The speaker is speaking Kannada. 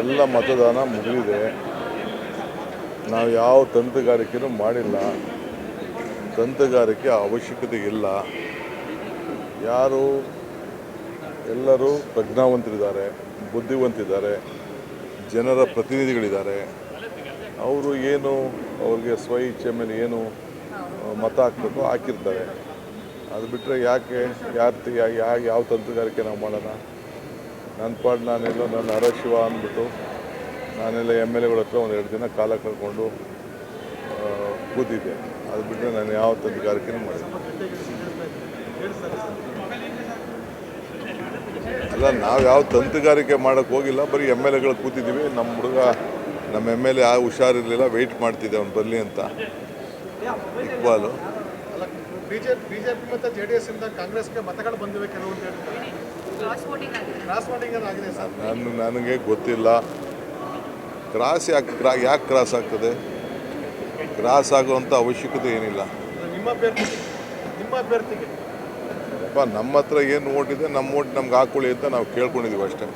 ಎಲ್ಲ ಮತದಾನ ಮುಗಿದಿದೆ. ನಾವು ಯಾವ ತಂತ್ರಗಾರಿಕೆನೂ ಮಾಡಿಲ್ಲ. ತಂತ್ರಗಾರಿಕೆ ಅವಶ್ಯಕತೆ ಇಲ್ಲ. ಎಲ್ಲರೂ ಪ್ರಜ್ಞಾವಂತರಿದ್ದಾರೆ, ಬುದ್ಧಿವಂತಿದ್ದಾರೆ, ಜನರ ಪ್ರತಿನಿಧಿಗಳಿದ್ದಾರೆ. ಅವರು ಅವ್ರಿಗೆ ಸ್ವ ಇಚ್ಛೆ ಮೇಲೆ ಮತ ಹಾಕಬೇಕು ಹಾಕಿರ್ತಾರೆ. ಅದು ಬಿಟ್ಟರೆ ಯಾಕೆ ಯಾವ ತಂತ್ರಗಾರಿಕೆ ನಾವು ಮಾಡೋಣ? ನನ್ನ ಪಾಡು ನನ್ನ ಹರಶಿವ ಅಂದ್ಬಿಟ್ಟು ನಾನೆಲ್ಲ MLAಗಳ ಹತ್ರ ಒಂದು 2 ದಿನ ಕಾಲ ಕಳ್ಕೊಂಡು ಕೂತಿದ್ದೆ. ಅದು ಬಿಟ್ಟರೆ ನಾನು ಯಾವ ತಂತ್ರಗಾರಿಕೆನೂ ಮಾಡಿಲ್ಲ. ಅಲ್ಲ, ನಾವು ಯಾವ ತಂತ್ರಗಾರಿಕೆ ಮಾಡೋಕ್ಕೆ ಹೋಗಿಲ್ಲ. ಬರೀ MLAಗಳು ಕೂತಿದ್ದೀವಿ. ನಮ್ಮ MLA ಹುಷಾರಿರಲಿಲ್ಲ, ವೆಯ್ಟ್ ಮಾಡ್ತಿದ್ದೆ ಅವ್ನು ಬರಲಿ ಅಂತ. ಇಕ್ಬಾಲು ಬಿಜೆಪಿ ಮತ್ತು JDS ಇಂದ ಕಾಂಗ್ರೆಸ್ಗೆ ಮತಗಳು ಬಂದಿವೆ ಕೆಲವು ಅಂತ ಹೇಳ್ತಾರೆ. ಆಗಿದೆ ಸರ್. ನನಗೆ ಗೊತ್ತಿಲ್ಲ. ಯಾಕೆ ಕ್ರಾಸ್ ಆಗ್ತದೆ? ಕ್ರಾಸ್ ಆಗುವಂಥ ಅವಶ್ಯಕತೆ ಏನಿಲ್ಲ. ನಿಮ್ಮ ಅಭ್ಯರ್ಥಿಗೆ ನಮ್ಮ ಹತ್ರ ಏನು ಓಟ್ ಇದೆ, ನಮ್ಮ ಓಟ್ ನಮ್ಗೆ ಹಾಕೊಳ್ಳಿ ಅಂತ ನಾವು ಕೇಳ್ಕೊಂಡಿದ್ದೀವಿ ಅಷ್ಟೇ.